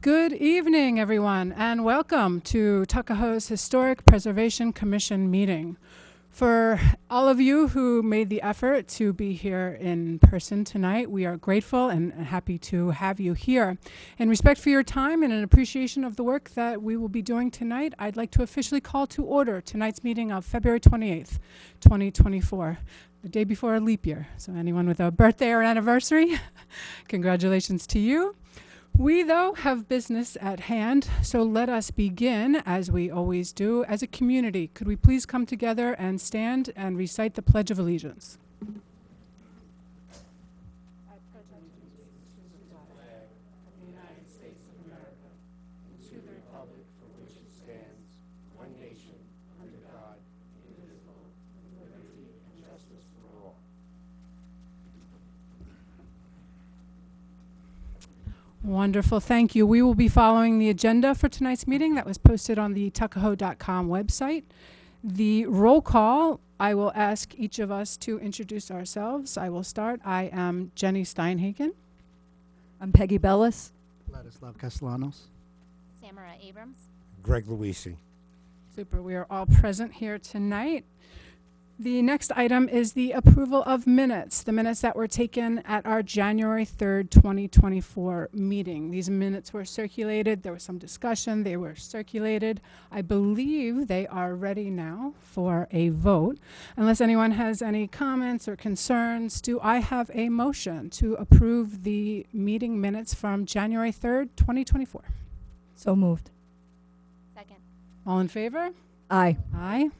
Good evening, everyone, and welcome to Tuckahoe's Historic Preservation Commission meeting. For all of you who made the effort to be here in person tonight, we are grateful and happy to have you here. In respect for your time and in appreciation of the work that we will be doing tonight, I'd like to officially call to order tonight's meeting of February 28th, 2024, the day before a leap year. So anyone with a birthday or anniversary, congratulations to you. We, though, have business at hand, so let us begin, as we always do, as a community. Could we please come together and stand and recite the Pledge of Allegiance? I pledge allegiance to the flag of the United States of America and to the republic for which it stands, one nation, under God, indivisible, with liberty and justice for all. Wonderful, thank you. We will be following the agenda for tonight's meeting that was posted on the Tuckahoe.com website. The roll call, I will ask each of us to introduce ourselves. I will start. I am Jenny Steinhagen. I'm Peggy Bellis. Ladislav Castellanos. Samara Abrams. Greg Luisi. Super, we are all present here tonight. The next item is the approval of minutes, the minutes that were taken at our January 3rd, 2024 meeting. These minutes were circulated. There was some discussion. They were circulated. I believe they are ready now for a vote. Unless anyone has any comments or concerns, do I have a motion to approve the meeting minutes from January 3rd, 2024? So moved. Second. All in favor? Aye. Aye.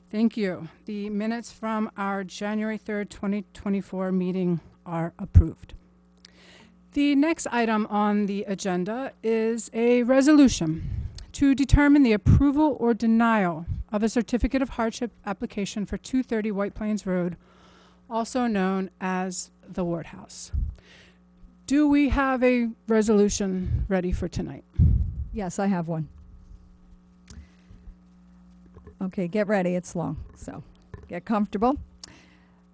Thank you. The minutes from our January 3rd, 2024 meeting are approved. The next item on the agenda is a resolution to determine the approval or denial of a Certificate of Hardship application for 230 White Plains Road, also known as the Ward House. Do we have a resolution ready for tonight? Yes, I have one. Okay, get ready. It's long, so get comfortable.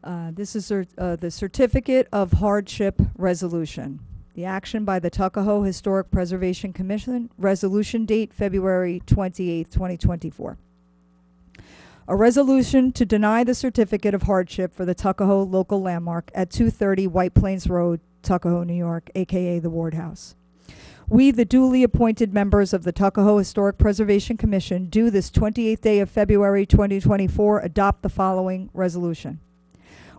This is the Certificate of Hardship resolution. The action by the Tuckahoe Historic Preservation Commission, resolution date February 28, 2024. A resolution to deny the Certificate of Hardship for the Tuckahoe local landmark at 230 White Plains Road, Tuckahoe, New York, aka the Ward House. We, the duly appointed members of the Tuckahoe Historic Preservation Commission, do this 28th day of February 2024 adopt the following resolution.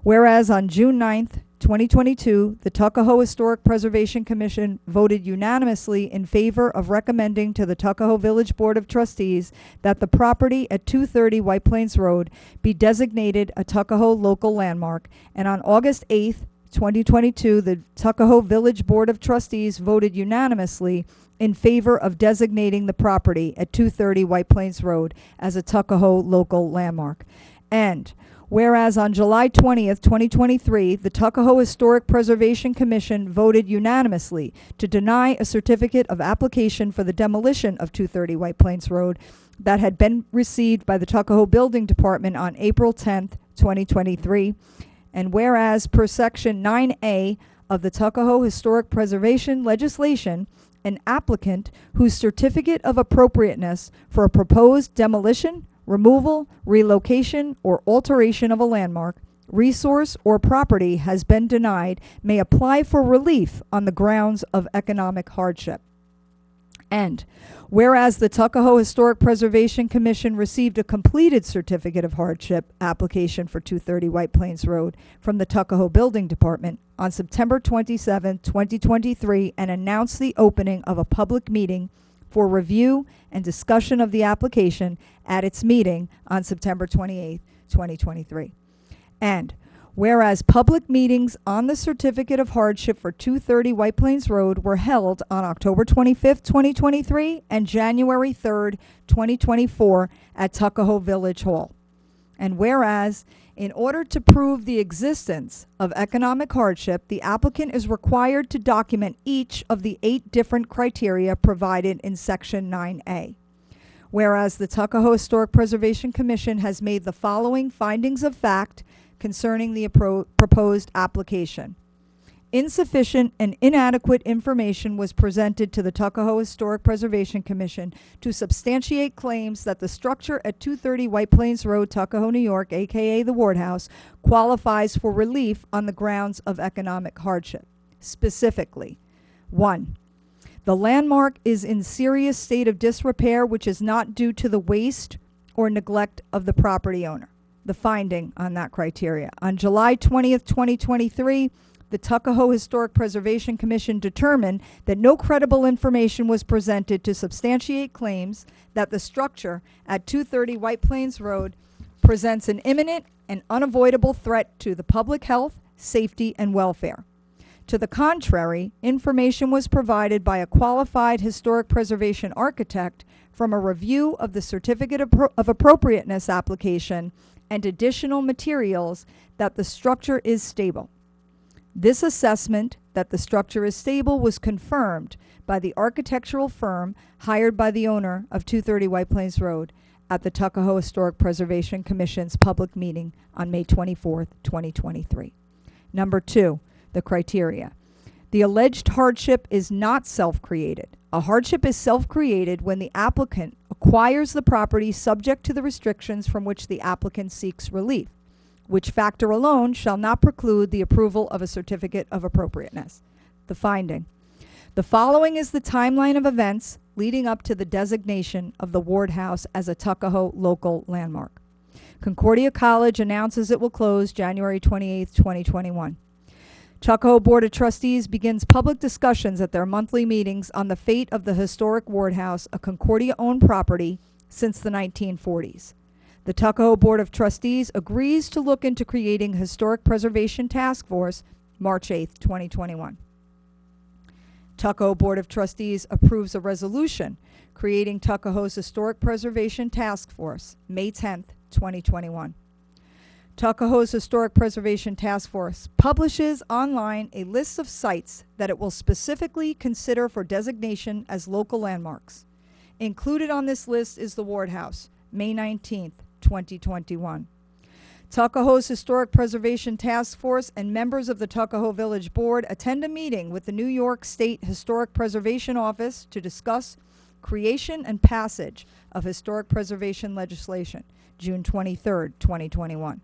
Whereas on June 9th, 2022, the Tuckahoe Historic Preservation Commission voted unanimously in favor of recommending to the Tuckahoe Village Board of Trustees that the property at 230 White Plains Road be designated a Tuckahoe local landmark, and on August 8th, 2022, the Tuckahoe Village Board of Trustees voted unanimously in favor of designating the property at 230 White Plains Road as a Tuckahoe local landmark. And whereas on July 20th, 2023, the Tuckahoe Historic Preservation Commission voted unanimously to deny a certificate of application for the demolition of 230 White Plains Road that had been received by the Tuckahoe Building Department on April 10th, 2023. And whereas per Section 9A of the Tuckahoe Historic Preservation legislation, an applicant whose certificate of appropriateness for a proposed demolition, removal, relocation, or alteration of a landmark, resource, or property has been denied may apply for relief on the grounds of economic hardship. And whereas the Tuckahoe Historic Preservation Commission received a completed Certificate of Hardship application for 230 White Plains Road from the Tuckahoe Building Department on September 27, 2023, and announced the opening of a public meeting for review and discussion of the application at its meeting on September 28, 2023. And whereas public meetings on the Certificate of Hardship for 230 White Plains Road were held on October 25th, 2023 and January 3rd, 2024 at Tuckahoe Village Hall. And whereas, in order to prove the existence of economic hardship, the applicant is required to document each of the 8 different criteria provided in Section 9A. Whereas the Tuckahoe Historic Preservation Commission has made the following findings of fact concerning the proposed application. insufficient and inadequate information was presented to the Tuckahoe Historic Preservation Commission to substantiate claims that the structure at 230 White Plains Road, Tuckahoe, New York, aka the Ward House, qualifies for relief on the grounds of economic hardship. Specifically, 1. The landmark is in serious state of disrepair, which is not due to the waste or neglect of the property owner. The finding on that criteria. On July 20th, 2023, the Tuckahoe Historic Preservation Commission determined that no credible information was presented to substantiate claims that the structure at 230 White Plains Road presents an imminent and unavoidable threat to the public health, safety, and welfare. To the contrary, information was provided by a qualified historic preservation architect from a review of the Certificate of Appropriateness application and additional materials that the structure is stable. This assessment that the structure is stable was confirmed by the architectural firm hired by the owner of 230 White Plains Road at the Tuckahoe Historic Preservation Commission's public meeting on May 24th, 2023. Number 2, the criteria. The alleged hardship is not self-created. A hardship is self-created when the applicant acquires the property subject to the restrictions from which the applicant seeks relief, which factor alone shall not preclude the approval of a certificate of appropriateness. The finding. The following is the timeline of events leading up to the designation of the Ward House as a Tuckahoe local landmark. Concordia College announces it will close January 28, 2021. Tuckahoe Board of Trustees begins public discussions at their monthly meetings on the fate of the historic Ward House, a Concordia-owned property since the 1940s. The Tuckahoe Board of Trustees agrees to look into creating a Historic Preservation Task Force March 8, 2021. Tuckahoe Board of Trustees approves a resolution creating Tuckahoe's Historic Preservation Task Force May 10, 2021. Tuckahoe's Historic Preservation Task Force publishes online a list of sites that it will specifically consider for designation as local landmarks. Included on this list is the Ward House, May 19th, 2021. Tuckahoe's Historic Preservation Task Force and members of the Tuckahoe Village Board attend a meeting with the New York State Historic Preservation Office to discuss creation and passage of historic preservation legislation, June 23rd, 2021.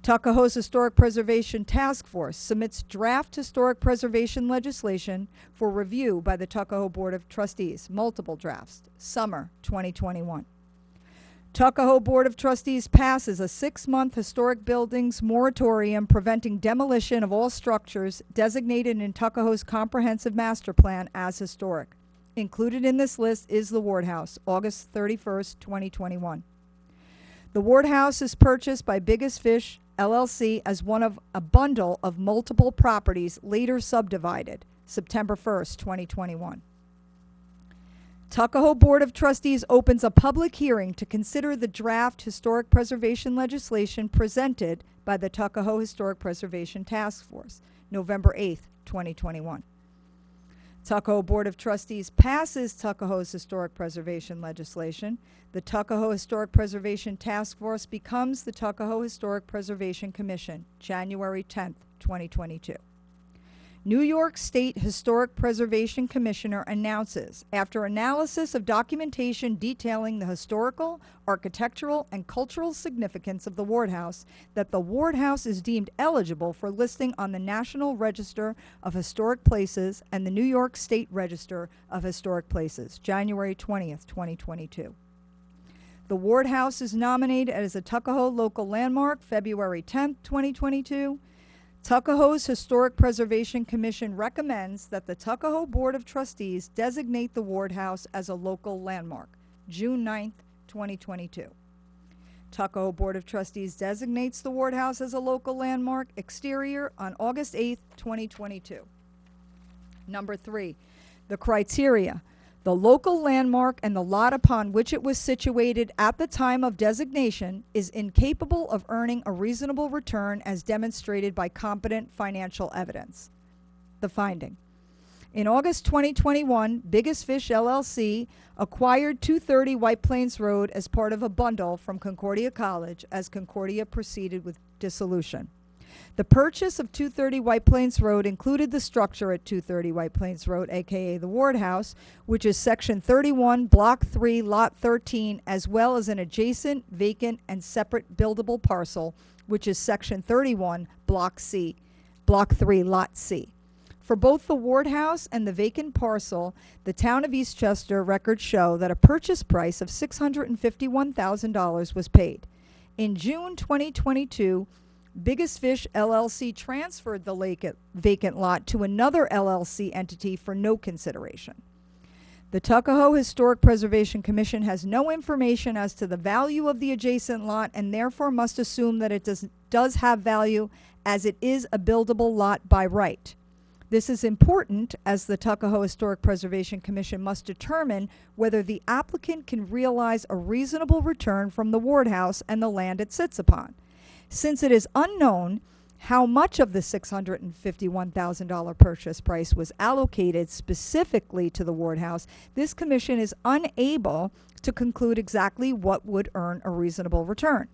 Tuckahoe's Historic Preservation Task Force submits draft historic preservation legislation for review by the Tuckahoe Board of Trustees, multiple drafts, summer 2021. Tuckahoe Board of Trustees passes a 6-month historic buildings moratorium preventing demolition of all structures designated in Tuckahoe's comprehensive master plan as historic. Included in this list is the Ward House, August 31st, 2021. The Ward House is purchased by Biggest Fish, LLC as one of a bundle of multiple properties later subdivided, September 1st, 2021. Tuckahoe Board of Trustees opens a public hearing to consider the draft historic preservation legislation presented by the Tuckahoe Historic Preservation Task Force, November 8th, 2021. Tuckahoe Board of Trustees passes Tuckahoe's historic preservation legislation. The Tuckahoe Historic Preservation Task Force becomes the Tuckahoe Historic Preservation Commission, January 10th, 2022. New York State Historic Preservation Commissioner announces, after analysis of documentation detailing the historical, architectural, and cultural significance of the Ward House, that the Ward House is deemed eligible for listing on the National Register of Historic Places and the New York State Register of Historic Places, January 20th, 2022. The Ward House is nominated as a Tuckahoe local landmark, February 10th, 2022. Tuckahoe's Historic Preservation Commission recommends that the Tuckahoe Board of Trustees designate the Ward House as a local landmark, June 9th, 2022. Tuckahoe Board of Trustees designates the Ward House as a local landmark, exterior, on August 8th, 2022. Number 3, the criteria. The local landmark and the lot upon which it was situated at the time of designation is incapable of earning a reasonable return as demonstrated by competent financial evidence. The finding. In August 2021, Biggest Fish LLC acquired 230 White Plains Road as part of a bundle from Concordia College as Concordia proceeded with dissolution. The purchase of 230 White Plains Road included the structure at 230 White Plains Road, aka the Ward House, which is Section 31, Block 3, Lot 13, as well as an adjacent, vacant, and separate buildable parcel, which is Section 31, Block 3, Lot C. For both the Ward House and the vacant parcel, the town of Eastchester records show that a purchase price of $651,000 was paid. In June 2022, Biggest Fish LLC transferred the vacant lot to another LLC entity for no consideration. The Tuckahoe Historic Preservation Commission has no information as to the value of the adjacent lot and therefore must assume that it does have value as it is a buildable lot by right. This is important as the Tuckahoe Historic Preservation Commission must determine whether the applicant can realize a reasonable return from the Ward House and the land it sits upon. Since it is unknown how much of the $651,000 purchase price was allocated specifically to the Ward House, this commission is unable to conclude exactly what would earn a reasonable return.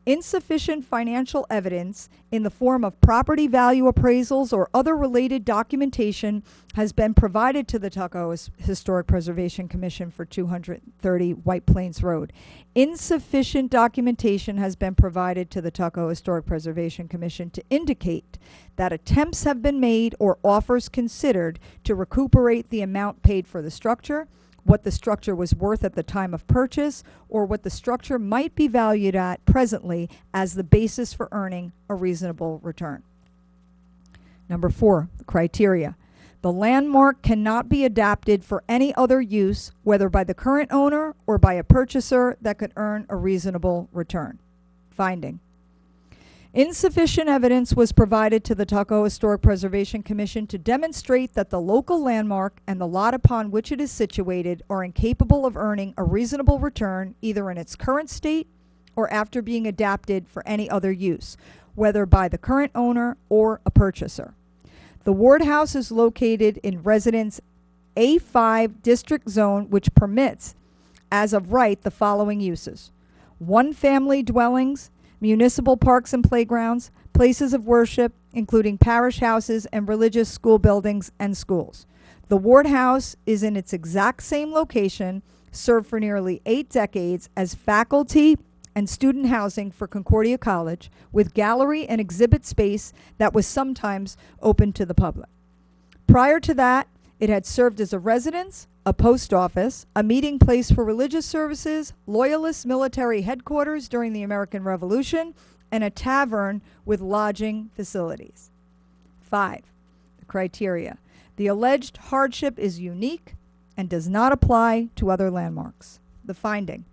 Insufficient financial evidence in the form of property value appraisals or other related documentation has been provided to the Tuckahoe Historic Preservation Commission for 230 White Plains Road. Insufficient documentation has been provided to the Tuckahoe Historic Preservation Commission to indicate that attempts have been made or offers considered to recuperate the amount paid for the structure, what the structure was worth at the time of purchase, or what the structure might be valued at presently as the basis for earning a reasonable return. Number 4, the criteria. The landmark cannot be adapted for any other use, whether by the current owner or by a purchaser that could earn a reasonable return. Finding. Insufficient evidence was provided to the Tuckahoe Historic Preservation Commission to demonstrate that the local landmark and the lot upon which it is situated are incapable of earning a reasonable return either in its current state or after being adapted for any other use, whether by the current owner or a purchaser. The Ward House is located in Residence A5 District Zone, which permits, as of right, the following uses: one-family dwellings, municipal parks and playgrounds, places of worship, including parish houses and religious school buildings and schools. The Ward House is in its exact same location, served for nearly 8 decades as faculty and student housing for Concordia College, with gallery and exhibit space that was sometimes open to the public. Prior to that, it had served as a residence, a post office, a meeting place for religious services, Loyalist military headquarters during the American Revolution, and a tavern with lodging facilities. 5, the criteria. The alleged hardship is unique and does not apply to other landmarks. The finding.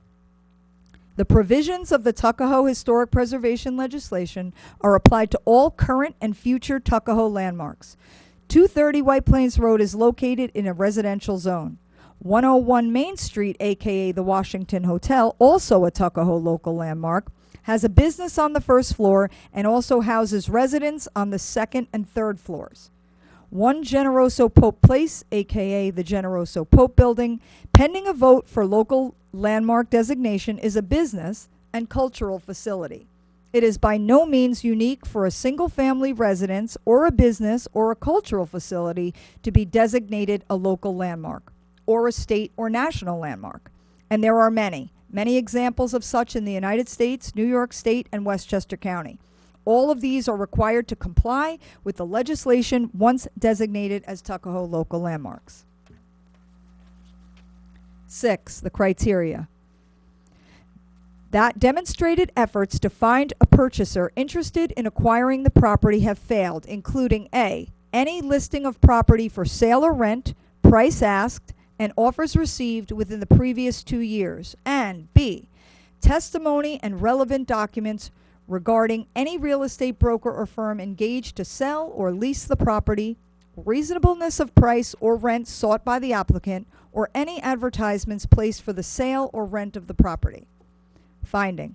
The provisions of the Tuckahoe Historic Preservation legislation are applied to all current and future Tuckahoe landmarks. 230 White Plains Road is located in a residential zone. 101 Main Street, aka the Washington Hotel, also a Tuckahoe local landmark, has a business on the first floor and also houses residents on the second and third floors. 1 Generoso Pope Place, aka the Generoso Pope Building, pending a vote for local landmark designation, is a business and cultural facility. It is by no means unique for a single-family residence or a business or a cultural facility to be designated a local landmark or a state or national landmark. And there are many examples of such in the United States, New York State, and Westchester County. All of these are required to comply with the legislation once designated as Tuckahoe local landmarks. 6, the criteria. That demonstrated efforts to find a purchaser interested in acquiring the property have failed, including A, any listing of property for sale or rent, price asked, and offers received within the previous 2 years, and B, testimony and relevant documents regarding any real estate broker or firm engaged to sell or lease the property, reasonableness of price or rent sought by the applicant, or any advertisements placed for the sale or rent of the property. Finding.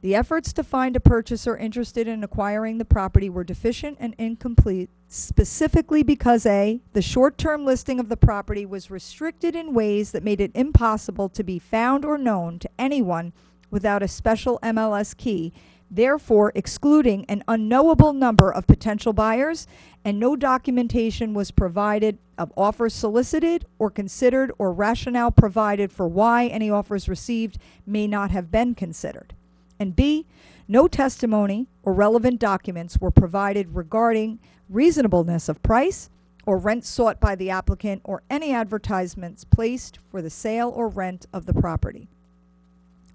The efforts to find a purchaser interested in acquiring the property were deficient and incomplete, specifically because A, the short-term listing of the property was restricted in ways that made it impossible to be found or known to anyone without a special MLS key, therefore excluding an unknowable number of potential buyers, and no documentation was provided of offers solicited or considered or rationale provided for why any offers received may not have been considered. And B, no testimony or relevant documents were provided regarding reasonableness of price or rent sought by the applicant or any advertisements placed for the sale or rent of the property.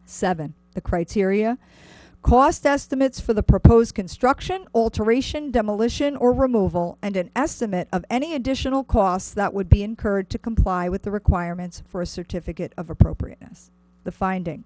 7, the criteria. Cost estimates for the proposed construction, alteration, demolition, or removal, and an estimate of any additional costs that would be incurred to comply with the requirements for a certificate of appropriateness. The finding.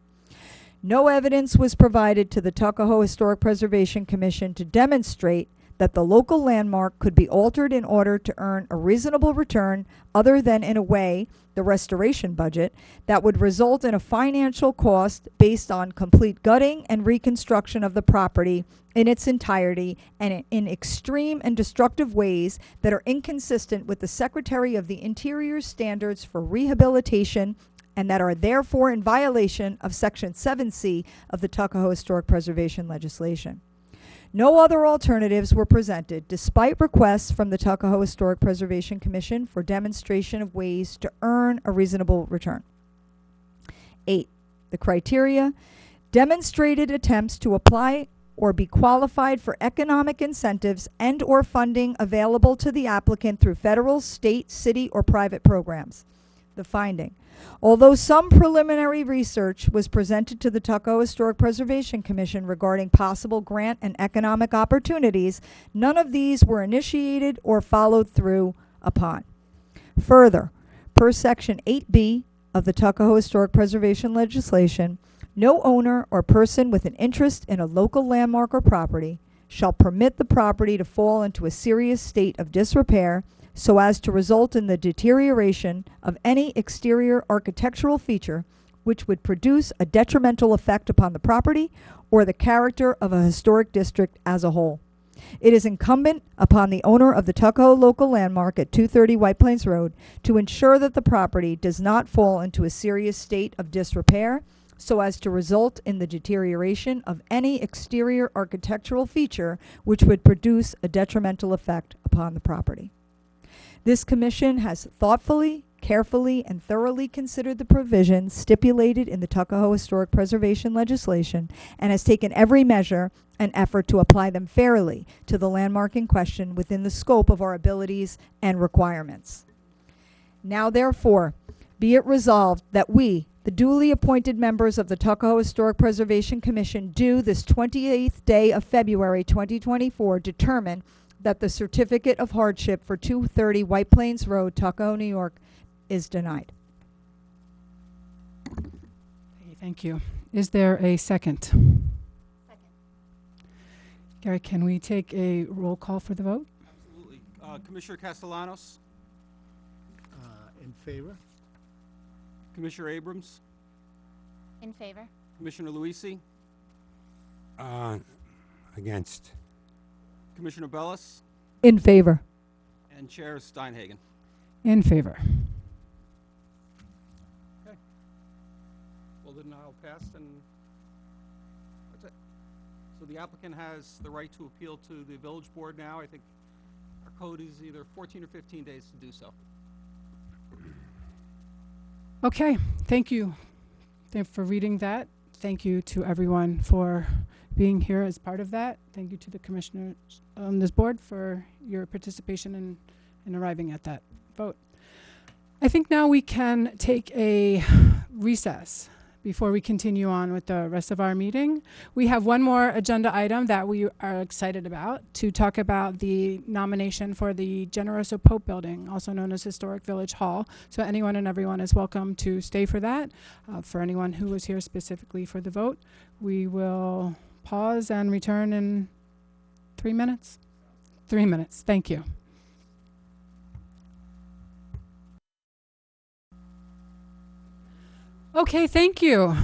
No evidence was provided to the Tuckahoe Historic Preservation Commission to demonstrate that the local landmark could be altered in order to earn a reasonable return other than in a way, the restoration budget, that would result in a financial cost based on complete gutting and reconstruction of the property in its entirety and in extreme and destructive ways that are inconsistent with the Secretary of the Interior's standards for rehabilitation and that are therefore in violation of Section 7C of the Tuckahoe Historic Preservation legislation. No other alternatives were presented, despite requests from the Tuckahoe Historic Preservation Commission for demonstration of ways to earn a reasonable return. 8, the criteria. Demonstrated attempts to apply or be qualified for economic incentives and or funding available to the applicant through federal, state, city, or private programs. The finding. Although some preliminary research was presented to the Tuckahoe Historic Preservation Commission regarding possible grant and economic opportunities, none of these were initiated or followed through upon. Further, per Section 8B of the Tuckahoe Historic Preservation legislation, no owner or person with an interest in a local landmark or property shall permit the property to fall into a serious state of disrepair so as to result in the deterioration of any exterior architectural feature which would produce a detrimental effect upon the property or the character of a historic district as a whole. It is incumbent upon the owner of the Tuckahoe local landmark at 230 White Plains Road to ensure that the property does not fall into a serious state of disrepair so as to result in the deterioration of any exterior architectural feature which would produce a detrimental effect upon the property. This commission has thoughtfully, carefully, and thoroughly considered the provisions stipulated in the Tuckahoe Historic Preservation legislation and has taken every measure and effort to apply them fairly to the landmark in question within the scope of our abilities and requirements. Now, therefore, be it resolved that we, the duly appointed members of the Tuckahoe Historic Preservation Commission, do this 28th day of February 2024 determine that the Certificate of Hardship for 230 White Plains Road, Tuckahoe, New York, is denied. Okay, thank you. Is there a second? Second. Gary, can we take a roll call for the vote? Absolutely. Commissioner Castellanos, In favor? Commissioner Abrams, In favor? Commissioner Luisi, Against. Commissioner Bellis, In favor. and Chair Steinhagen. In favor. Well, the denial passed, and that's it. So the applicant has the right to appeal to the village board now. I think our code is either 14 or 15 days to do so. Okay, thank you for reading that. Thank you to everyone for being here as part of that. Thank you to the commissioners on this board for your participation in arriving at that vote. I think now we can take a recess before we continue on with the rest of our meeting. We have one more agenda item that we are excited about, to talk about the nomination for the Generoso Pope Building, also known as Historic Village Hall. So anyone and everyone is welcome to stay for that. For anyone who was here specifically for the vote, we will pause and return in 3 minutes. 3 minutes, thank you. Okay, thank you.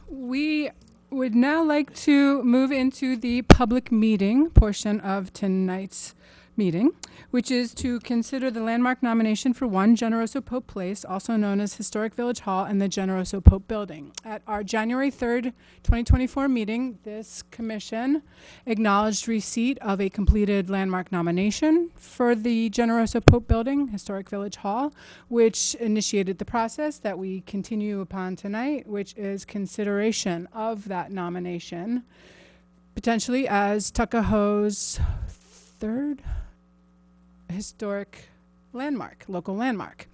We would now like to move into the public meeting portion of tonight's meeting, which is to consider the landmark nomination for 1 Generoso Pope Place, also known as Historic Village Hall, and the Generoso Pope Building. At our January 3rd, 2024 meeting, this commission acknowledged receipt of a completed landmark nomination for the Generoso Pope Building, Historic Village Hall, which initiated the process that we continue upon tonight, which is consideration of that nomination, potentially as Tuckahoe's 3rd historic landmark, local landmark.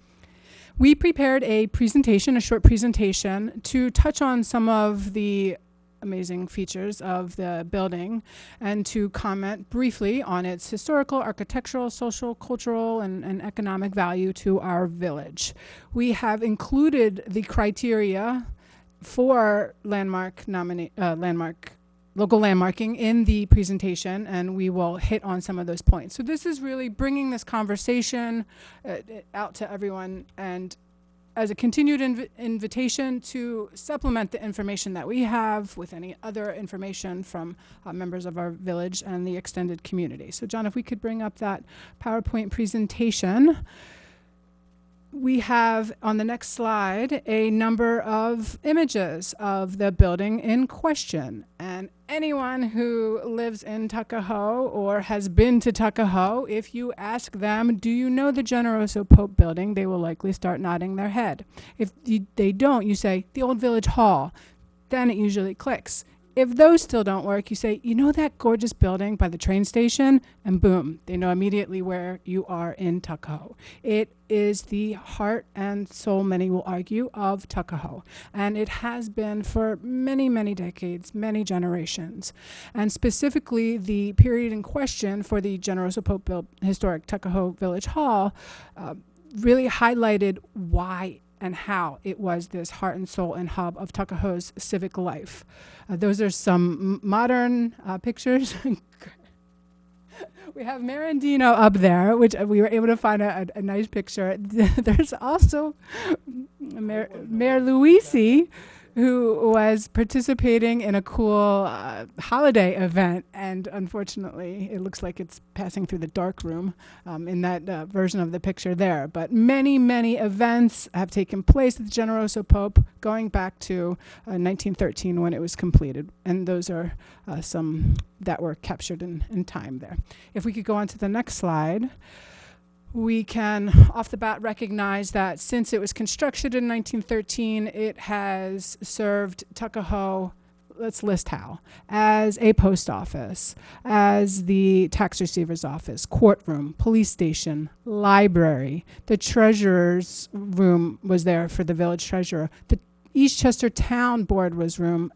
We prepared a presentation, a short presentation, to touch on some of the amazing features of the building and to comment briefly on its historical, architectural, social, cultural, and economic value to our village. We have included the criteria for local landmarking in the presentation, and we will hit on some of those points. So this is really bringing this conversation out to everyone, and as a continued invitation to supplement the information that we have with any other information from members of our village and the extended community. So John, if we could bring up that PowerPoint presentation. We have on the next slide a number of images of the building in question. And anyone who lives in Tuckahoe or has been to Tuckahoe, if you ask them, do you know the Generoso Pope Building, they will likely start nodding their head. If they don't, you say, the old village hall. Then it usually clicks. If those still don't work, you say, you know that gorgeous building by the train station? And boom, they know immediately where you are in Tuckahoe. It is the heart and soul, many will argue, of Tuckahoe. And it has been for many, many decades, many generations. And specifically, the period in question for the Generoso Pope Historic Tuckahoe Village Hall really highlighted why and how it was this heart and soul and hub of Tuckahoe's civic life. Those are some modern pictures. We have Marandino up there, which we were able to find a nice picture. There's also Mayor Luisi, who was participating in a cool holiday event, and unfortunately, it looks like it's passing through the dark room in that version of the picture there. But many, many events have taken place at the Generoso Pope, going back to 1913 when it was completed, and those are some that were captured in time there. If we could go on to the next slide. We can, off the bat, recognize that since it was constructed in 1913, it has served Tuckahoe, let's list how, as a post office, as the tax receiver's office, courtroom, police station, library. The treasurer's room was there for the village treasurer. The Eastchester Town boardrooms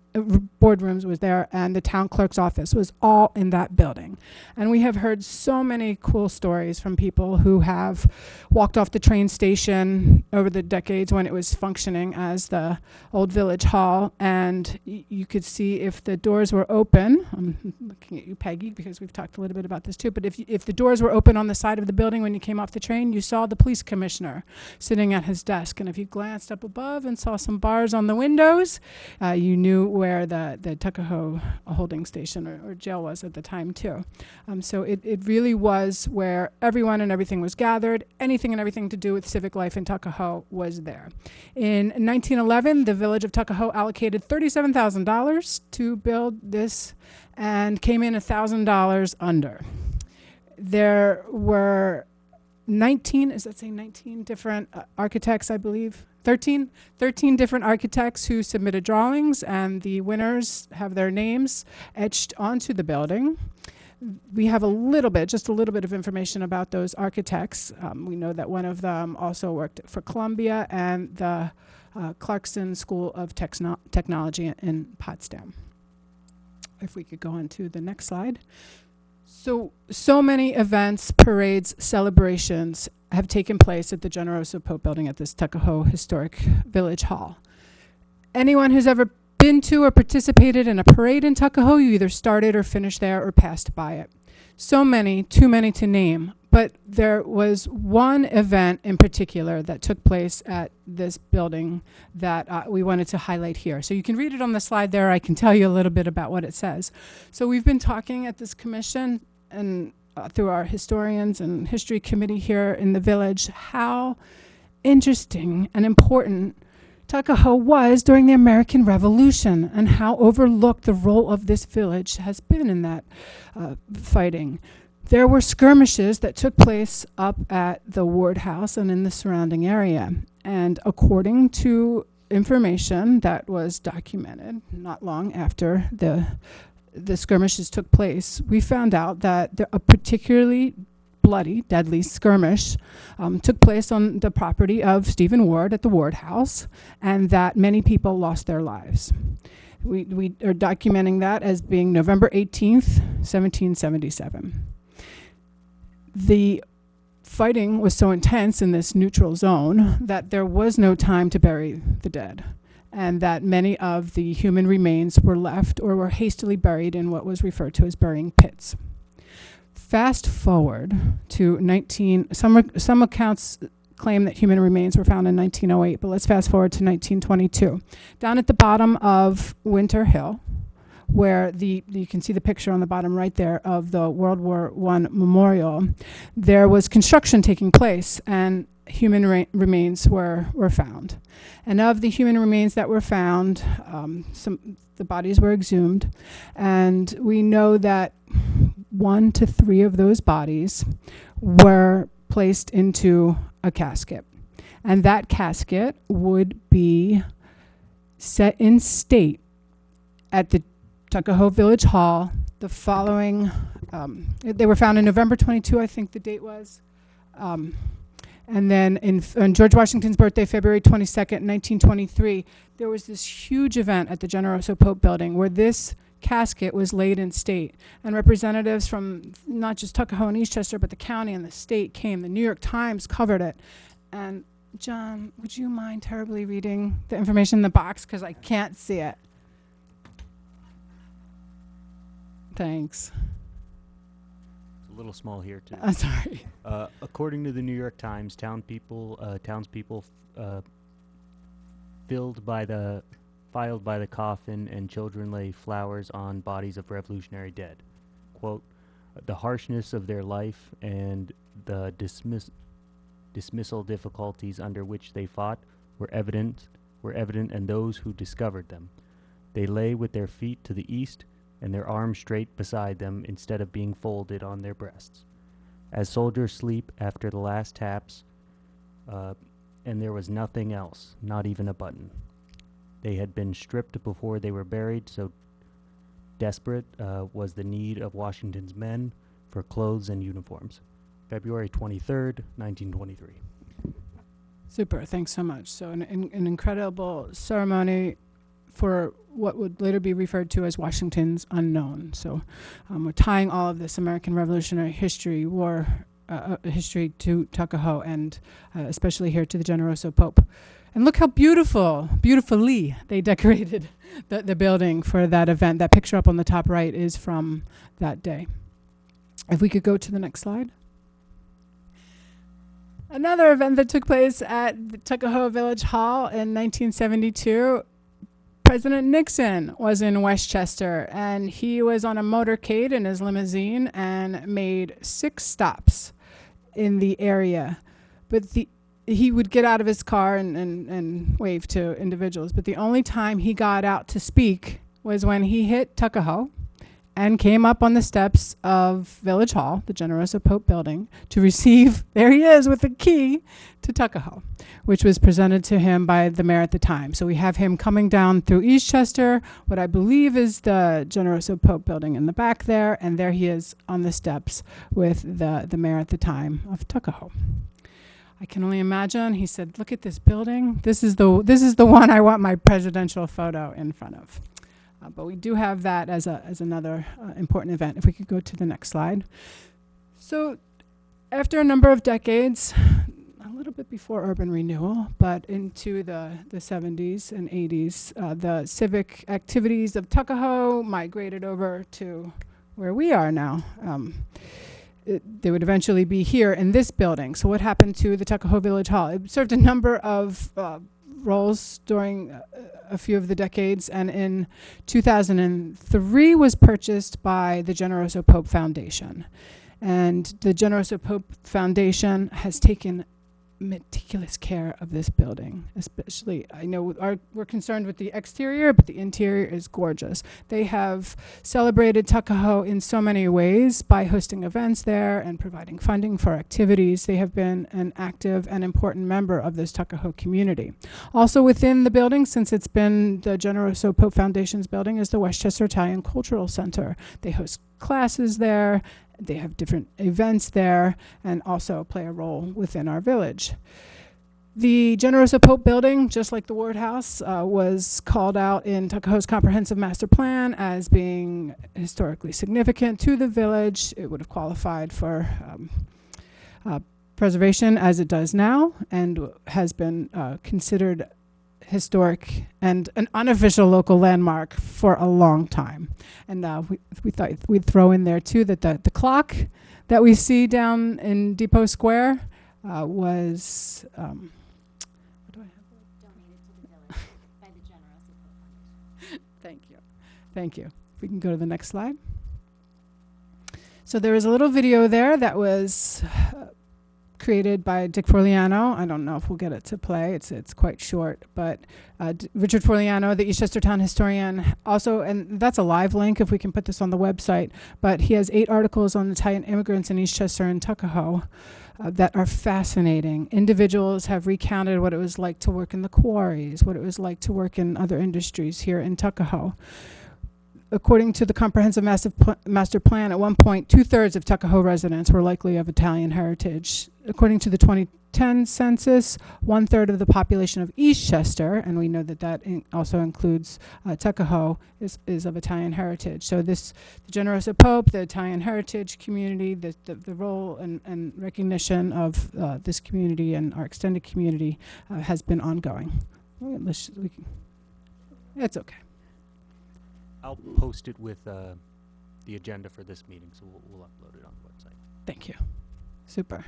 was there, and the town clerk's office was all in that building. And we have heard so many cool stories from people who have walked off the train station over the decades when it was functioning as the old village hall, and you could see if the doors were open. I'm looking at you, Peggy, because we've talked a little bit about this too, but if the doors were open on the side of the building when you came off the train, you saw the police commissioner sitting at his desk. And if you glanced up above and saw some bars on the windows, you knew where the Tuckahoe holding station or jail was at the time too. So it really was where everyone and everything was gathered. Anything and everything to do with civic life in Tuckahoe was there. In 1911, the village of Tuckahoe allocated $37,000 to build this and came in $1,000 under. There were 19 different architects, I believe. 13 different architects who submitted drawings, and the winners have their names etched onto the building. We have just a little bit of information about those architects. We know that one of them also worked for Columbia and the Clarkson School of Technology in Potsdam. If we could go on to the next slide. So many events, parades, celebrations have taken place at the Generoso Pope Building at this Tuckahoe Historic Village Hall. Anyone who's ever been to or participated in a parade in Tuckahoe, you either started or finished there or passed by it. So many, too many to name, but there was one event in particular that took place at this building that we wanted to highlight here. So you can read it on the slide there. I can tell you a little bit about what it says. So we've been talking at this commission and through our historians and history committee here in the village how interesting and important Tuckahoe was during the American Revolution and how overlooked the role of this village has been in that fighting. There were skirmishes that took place up at the Ward House and in the surrounding area. And according to information that was documented not long after the skirmishes took place, we found out that a particularly bloody, deadly skirmish took place on the property of Stephen Ward at the Ward House, and that many people lost their lives. We are documenting that as being November 18th, 1777. The fighting was so intense in this neutral zone that there was no time to bury the dead, and that many of the human remains were left or were hastily buried in what was referred to as burying pits. Fast forward to some accounts claim that human remains were found in 1908, but let's fast forward to 1922. Down at the bottom of Winter Hill, where you can see the picture on the bottom right there of the World War I memorial, there was construction taking place and human remains were found. And of the human remains that were found, the bodies were exhumed, and we know that 1 to 3 of those bodies were placed into a casket. And that casket would be set in state at the Tuckahoe Village Hall the following, they were found in November 22, I think the date was. And then on George Washington's birthday, February 22nd, 1923, there was this huge event at the Generoso Pope Building where this casket was laid in state. And representatives from not just Tuckahoe and Eastchester, but the county and the state came. The New York Times covered it. And John, would you mind terribly reading the information in the box? Because I can't see it. Thanks. It's a little small here too. I'm sorry. According to the New York Times, townspeople filed by the coffin, and children lay flowers on bodies of revolutionary dead. Quote, the harshness of their life and the dismissal difficulties under which they fought were evident, and those who discovered them. They lay with their feet to the east and their arms straight beside them instead of being folded on their breasts. As soldiers sleep after the last taps, and there was nothing else, not even a button. They had been stripped before they were buried, so desperate was the need of Washington's men for clothes and uniforms. February 23rd, 1923. Super, thanks so much. So an incredible ceremony for what would later be referred to as Washington's Unknown. So we're tying all of this American Revolutionary history, war history to Tuckahoe, and especially here to the Generoso Pope. And look how beautifully they decorated the building for that event. That picture up on the top right is from that day. If we could go to the next slide. Another event that took place at the Tuckahoe Village Hall in 1972, President Nixon was in Westchester, and he was on a motorcade in his limousine and made 6 stops in the area. But he would get out of his car and wave to individuals, but the only time he got out to speak was when he hit Tuckahoe and came up on the steps of Village Hall, the Generoso Pope Building, to receive, there he is with the key to Tuckahoe, which was presented to him by the mayor at the time. So we have him coming down through Eastchester, what I believe is the Generoso Pope Building in the back there, and there he is on the steps with the mayor at the time of Tuckahoe. I can only imagine, he said, look at this building. This is the one I want my presidential photo in front of. But we do have that as another important event. If we could go to the next slide. So after a number of decades, a little bit before urban renewal, but into the 70s and 80s, the civic activities of Tuckahoe migrated over to where we are now. They would eventually be here in this building. So what happened to the Tuckahoe Village Hall? It served a number of roles during a few of the decades, and in 2003 was purchased by the Generoso Pope Foundation. And the Generoso Pope Foundation has taken meticulous care of this building, especially, I know we're concerned with the exterior, but the interior is gorgeous. They have celebrated Tuckahoe in so many ways by hosting events there and providing funding for activities. They have been an active and important member of this Tuckahoe community. Also within the building, since it's been the Generoso Pope Foundation's building, is the Westchester Italian Cultural Center. They host classes there. They have different events there and also play a role within our village. The Generoso Pope Building, just like the Ward House, was called out in Tuckahoe's Comprehensive Master Plan as being historically significant to the village. It would have qualified for preservation as it does now and has been considered historic and an unofficial local landmark for a long time. And we thought we'd throw in there too that the clock that we see down in Depot Square was what do I have? Donated to the village by the Generoso Pope Foundation. Thank you. If we can go to the next slide. So there is a little video there that was created by Dick Forliano. I don't know if we'll get it to play. It's quite short, but Richard Forliano, the Eastchester Town historian, also, and that's a live link if we can put this on the website, but he has 8 articles on Italian immigrants in Eastchester and Tuckahoe that are fascinating. Individuals have recounted what it was like to work in the quarries, what it was like to work in other industries here in Tuckahoe. According to the Comprehensive Master Plan, at one point, 2/3 of Tuckahoe residents were likely of Italian heritage. According to the 2010 census, 1/3 of the population of Eastchester, and we know that also includes Tuckahoe, is of Italian heritage. So the Generoso Pope, the Italian heritage community, the role and recognition of this community and our extended community has been ongoing. It's okay. I'll post it with the agenda for this meeting, so we'll upload it on the website. Thank you. Super.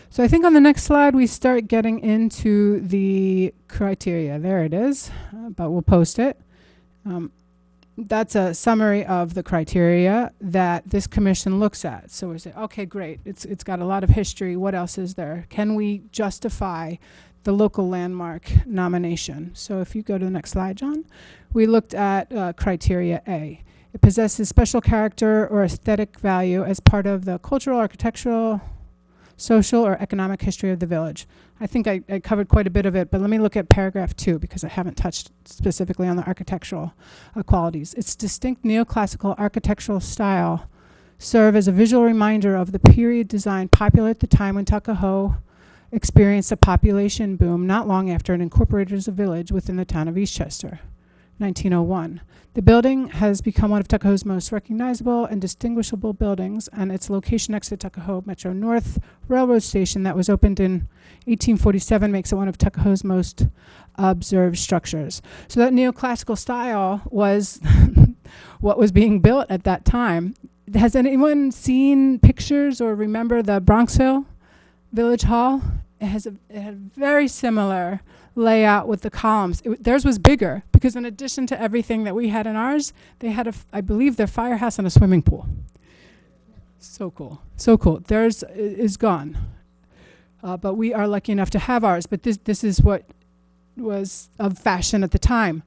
So I think on the next slide, we start getting into the criteria. There it is, but we'll post it. That's a summary of the criteria that this commission looks at. So we say, okay, great. It's got a lot of history. What else is there? Can we justify the local landmark nomination? So if you go to the next slide, John, we looked at criteria A. It possesses special character or aesthetic value as part of the cultural, architectural, social, or economic history of the village. I think I covered quite a bit of it, but let me look at paragraph 2 because I haven't touched specifically on the architectural qualities. Its distinct neoclassical architectural style serve as a visual reminder of the period design popular at the time when Tuckahoe experienced a population boom not long after it incorporated as a village within the town of Eastchester, 1901. The building has become one of Tuckahoe's most recognizable and distinguishable buildings, and its location next to Tuckahoe Metro North Railroad Station that was opened in 1847 makes it one of Tuckahoe's most observed structures. So that neoclassical style was what was being built at that time. Has anyone seen pictures or remember the Bronxville Village Hall? It had a very similar layout with the columns. Theirs was bigger because in addition to everything that we had in ours, they had, I believe, their firehouse and a swimming pool. So cool. So cool. Theirs is gone. But we are lucky enough to have ours. But this is what was of fashion at the time.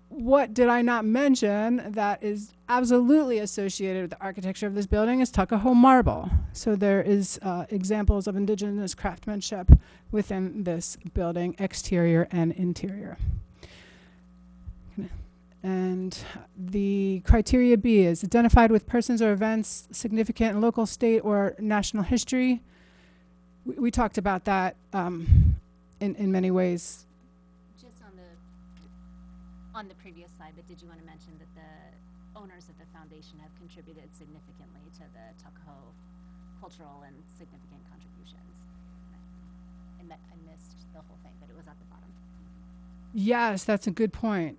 What did I not mention that is absolutely associated with the architecture of this building is Tuckahoe marble. So there is examples of indigenous craftsmanship within this building, exterior and interior. And the criteria B is identified with persons or events significant in local, state, or national history. We talked about that in many ways. Just on the previous slide, but did you want to mention that the owners of the foundation have contributed significantly to the Tuckahoe cultural and significant contributions? I missed the whole thing, but it was at the bottom. Yes, that's a good point.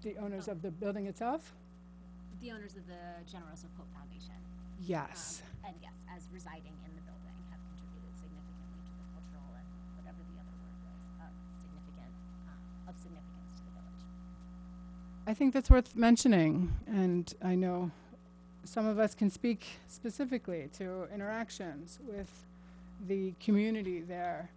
The owners of the building itself? The owners of the Generoso Pope Foundation. Yes. And yes, as residing in the building, have contributed significantly to the cultural and whatever the other word was, of significance to the village. I think that's worth mentioning, and I know some of us can speak specifically to interactions with the community there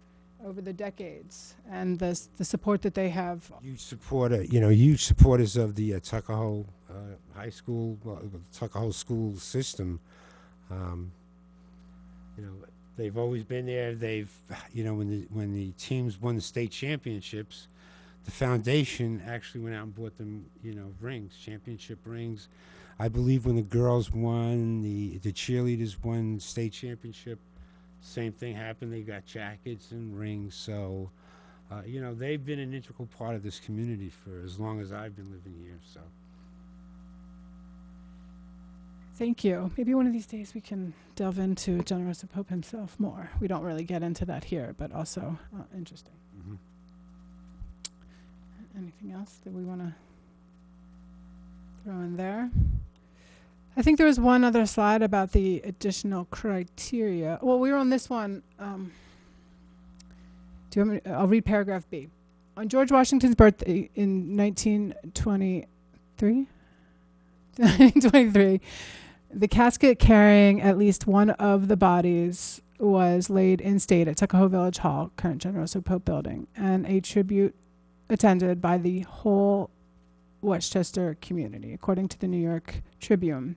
over the decades and the support that they have. Huge supporter, huge supporters of the Tuckahoe High School, the Tuckahoe school system. They've always been there. They've, when the teams won the state championships, the foundation actually went out and bought them, rings, championship rings. I believe when the girls won, the cheerleaders won state championship, same thing happened. They got jackets and rings. So, they've been an integral part of this community for as long as I've been living here. So, Thank you. Maybe one of these days we can delve into Generoso Pope himself more. We don't really get into that here, but also interesting. mhm. Anything else that we want to throw in there? I think there was one other slide about the additional criteria. Well, we were on this one. Do you want me I'll read paragraph B. On George Washington's birthday in 1923, the casket carrying at least one of the bodies was laid in state at Tuckahoe Village Hall, current Generoso Pope Building, and a tribute attended by the whole Westchester community, according to the New York Tribune,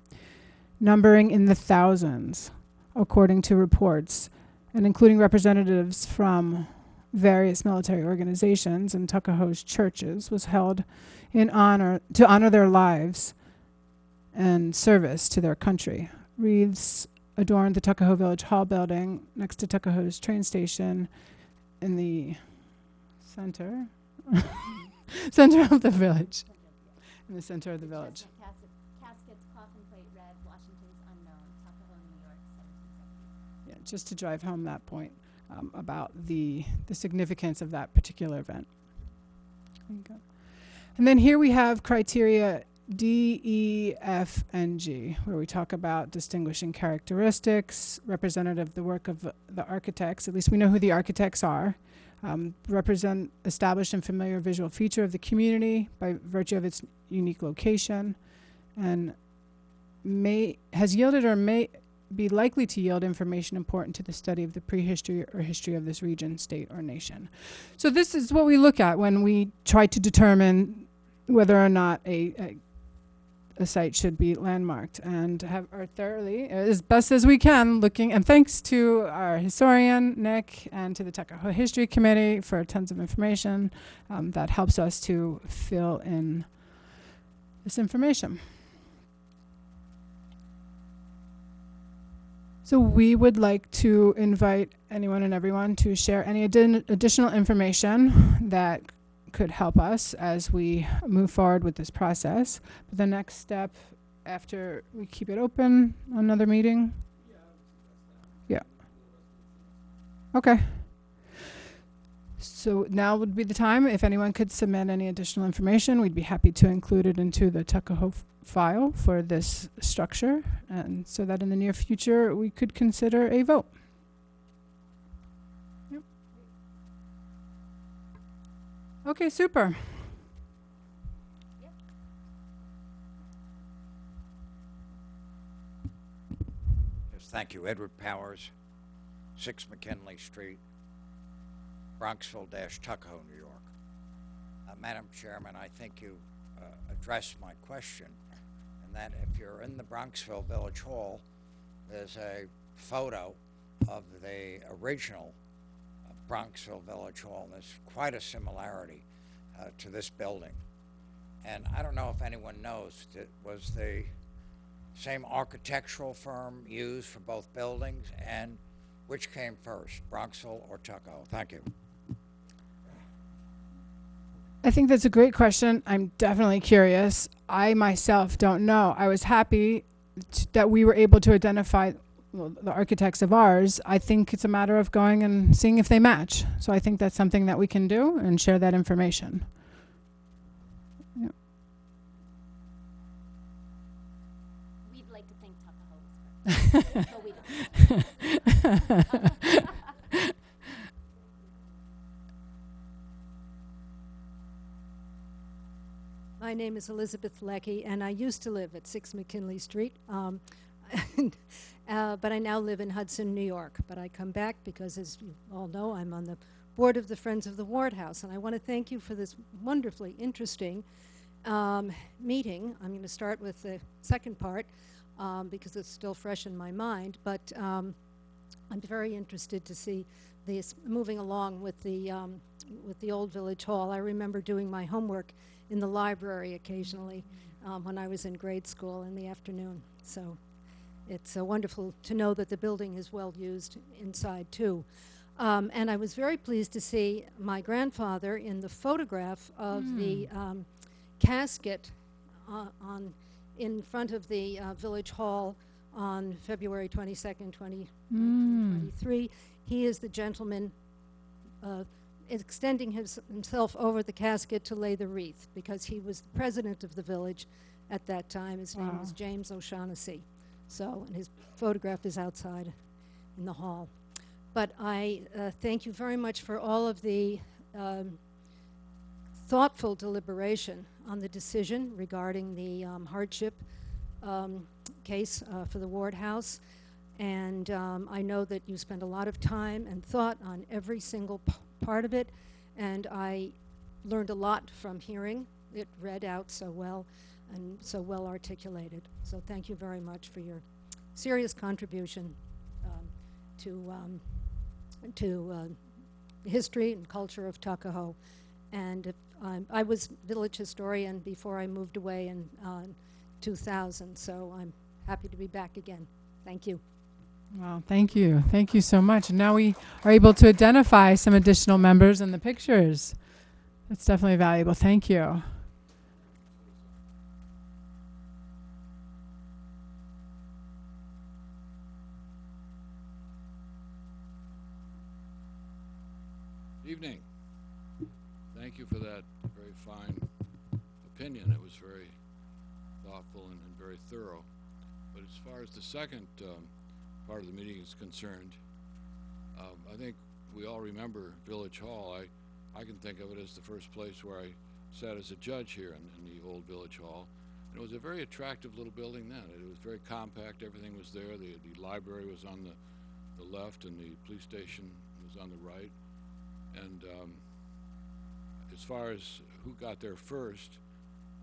numbering in the thousands, according to reports, and including representatives from various military organizations and Tuckahoe's churches, was held in honor their lives and service to their country. Wreaths adorned the Tuckahoe Village Hall building next to Tuckahoe's train station in the center of the village. In the center of the village. Caskets, coffin plate, red, Washington's unknown, Tuckahoe, New York, 1770. Yeah, just to drive home that point about the significance of that particular event. Okay. And then here we have criteria D, E, F, and G, where we talk about distinguishing characteristics, representative of the work of the architects, at least we know who the architects are, represent established and familiar visual feature of the community by virtue of its unique location, and has yielded or may be likely to yield information important to the study of the prehistory or history of this region, state, or nation. So this is what we look at when we try to determine whether or not a site should be landmarked, and are thoroughly, as best as we can, looking, and thanks to our historian, Nick, and to the Tuckahoe History Committee for tons of information that helps us to fill in this information. So we would like to invite anyone and everyone to share any additional information that could help us as we move forward with this process. But the next step, after we keep it open, another meeting? Yeah. Okay. So now would be the time. If anyone could submit any additional information, we'd be happy to include it into the Tuckahoe file for this structure, and so that in the near future we could consider a vote. Yep. Okay, super. Yes, thank you. Edward Powers, 6 McKinley Street, Bronxville-Tuckahoe, New York. Madam Chairman, I think you addressed my question, and that if you're in the Bronxville Village Hall, there's a photo of the original Bronxville Village Hall, and there's quite a similarity to this building. And I don't know if anyone knows, was the same architectural firm used for both buildings, and which came first, Bronxville or Tuckahoe? Thank you. I think that's a great question. I'm definitely curious. I myself don't know. I was happy that we were able to identify the architects of ours. I think it's a matter of going and seeing if they match. So I think that's something that we can do and share that information. Yeah. We'd like to think Tuckahoe was first, but we don't. My name is Elizabeth Leckie, and I used to live at 6 McKinley Street, but I now live in Hudson, New York. But I come back because, as you all know, I'm on the board of the Friends of the Ward House, and I want to thank you for this wonderfully interesting meeting. I'm going to start with the second part because it's still fresh in my mind, but I'm very interested to see this moving along with the old Village Hall. I remember doing my homework in the library occasionally when I was in grade school in the afternoon. So it's wonderful to know that the building is well used inside too. And I was very pleased to see my grandfather in the photograph of the casket in front of the Village Hall on February 22nd, 2023. He is the gentleman extending himself over the casket to lay the wreath, because he was the president of the village at that time. His name was James O'Shaughnessy. So, and his photograph is outside in the hall. But I thank you very much for all of the thoughtful deliberation on the decision regarding the hardship case for the Ward House. And I know that you spent a lot of time and thought on every single part of it, and I learned a lot from hearing it read out so well and so well articulated. So thank you very much for your serious contribution to the history and culture of Tuckahoe. And I was village historian before I moved away in 2000, so I'm happy to be back again. Thank you. Well, thank you. Thank you so much. And now we are able to identify some additional members in the pictures. That's definitely valuable. Thank you. Evening. Thank you for that very fine opinion. It was very thoughtful and very thorough. But as far as the second part of the meeting is concerned, I think we all remember Village Hall. I can think of it as the first place where I sat as a judge here in the old Village Hall. And it was a very attractive little building then. It was very compact. Everything was there. The library was on the left, and the police station was on the right. And as far as who got there first,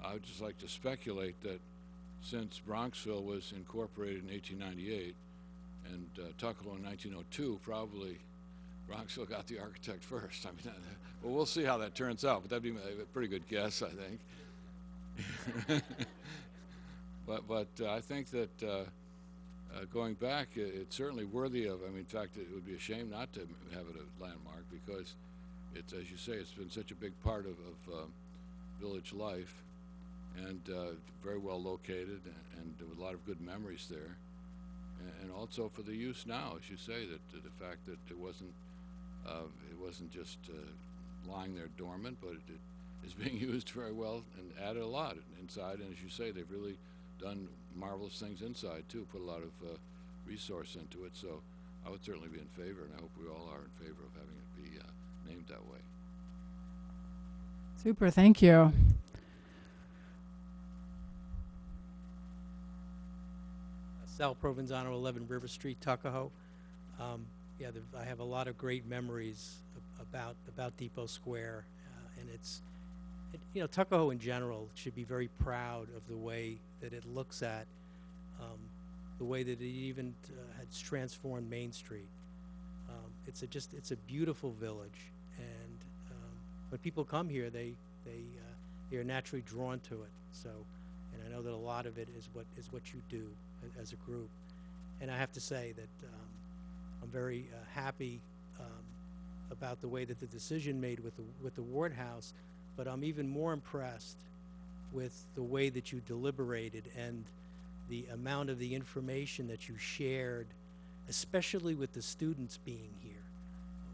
I would just like to speculate that since Bronxville was incorporated in 1898 and Tuckahoe in 1902, probably Bronxville got the architect first. I mean, well, we'll see how that turns out, but that'd be a pretty good guess, I think. but I think that going back, it's certainly worthy of. I mean, in fact, it would be a shame not to have it a landmark, because it's, as you say, it's been such a big part of village life, and very well located, and with a lot of good memories there, and also for the use now, as you say, that the fact that it wasn't just lying there dormant, but it is being used very well and added a lot inside. And as you say, they've really done marvelous things inside too, put a lot of resource into it. So I would certainly be in favor, and I hope we all are in favor of having it be named that way. Super, thank you. Sal Provenzano, 11 River Street, Tuckahoe. Yeah, I have a lot of great memories about Depot Square, and you know, Tuckahoe in general should be very proud of the way that it looks at the way that it even has transformed Main Street. It's a beautiful village, and when people come here, they are naturally drawn to it. So, and I know that a lot of it is what you do as a group. And I have to say that I'm very happy about the way that the decision made with the Ward House, but I'm even more impressed with the way that you deliberated and the amount of the information that you shared, especially with the students being here.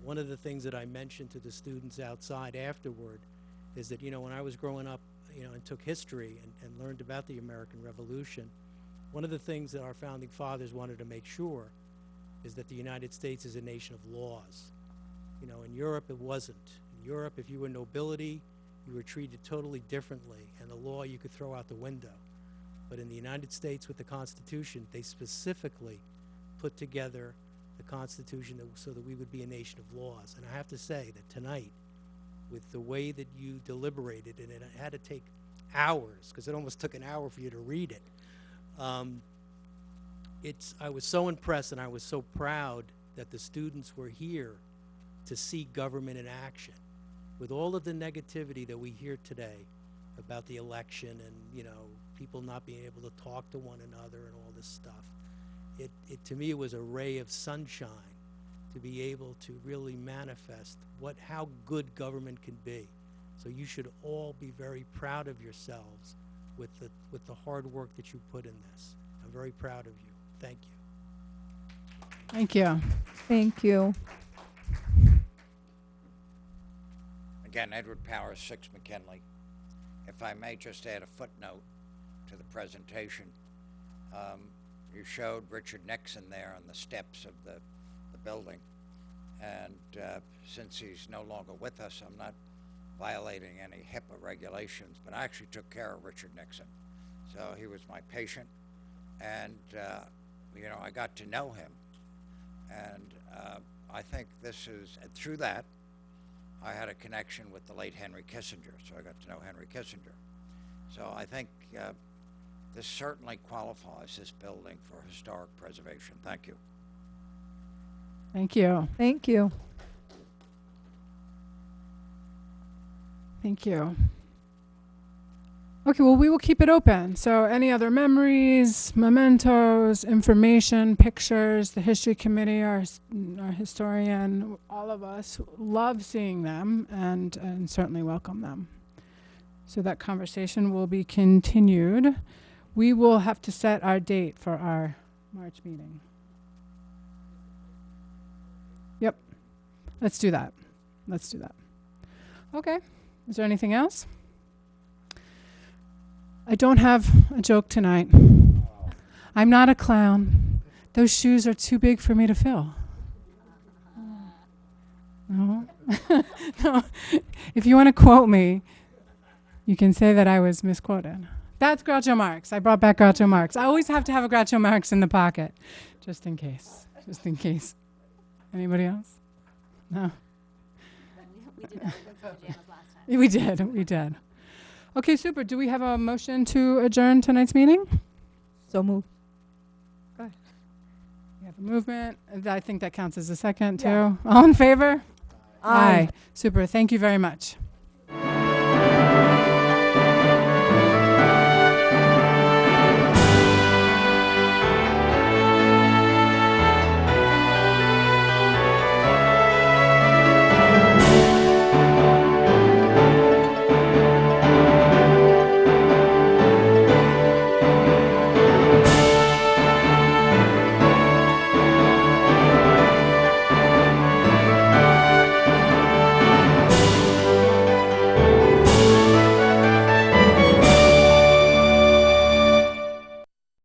One of the things that I mentioned to the students outside afterward is that, you know, when I was growing up, you know, and took history and learned about the American Revolution, one of the things that our founding fathers wanted to make sure is that the United States is a nation of laws. You know, in Europe, it wasn't. In Europe, if you were nobility, you were treated totally differently, and the law you could throw out the window. But in the United States with the Constitution, they specifically put together the Constitution so that we would be a nation of laws. And I have to say that tonight, with the way that you deliberated, and it had to take hours, because it almost took an hour for you to read it, I was so impressed and I was so proud that the students were here to see government in action. With all of the negativity that we hear today about the election and, you know, people not being able to talk to one another and all this stuff, to me it was a ray of sunshine to be able to really manifest how good government can be. So you should all be very proud of yourselves with the hard work that you put in this. I'm very proud of you. Thank you. Thank you. Thank you. Again, Edward Powers, 6 McKinley. If I may just add a footnote to the presentation. You showed Richard Nixon there on the steps of the building. And since he's no longer with us, I'm not violating any HIPAA regulations, but I actually took care of Richard Nixon. So he was my patient, and you know, I got to know him. And I think and through that, I had a connection with the late Henry Kissinger, so I got to know Henry Kissinger. So I think this certainly qualifies this building for historic preservation. Thank you. Thank you. Thank you. Thank you. Okay, well, we will keep it open. So any other memories, mementos, information, pictures, the history committee, our historian, all of us love seeing them and certainly welcome them. So that conversation will be continued. We will have to set our date for our March meeting. Yep. Let's do that. Let's do that. Okay. Is there anything else? I don't have a joke tonight. I'm not a clown. Those shoes are too big for me to fill. No. No. If you want to quote me, you can say that I was misquoted. That's Groucho Marx. I brought back Groucho Marx. I always have to have a Groucho Marx in the pocket, just in case. Just in case. Anybody else? No. We did that with the pajamas last time. We did. We did. Okay, super. Do we have a motion to adjourn tonight's meeting? So moved. Go ahead. We have a movement. I think that counts as a second, too. Yeah. All in favor? Aye. Super. Thank you very much.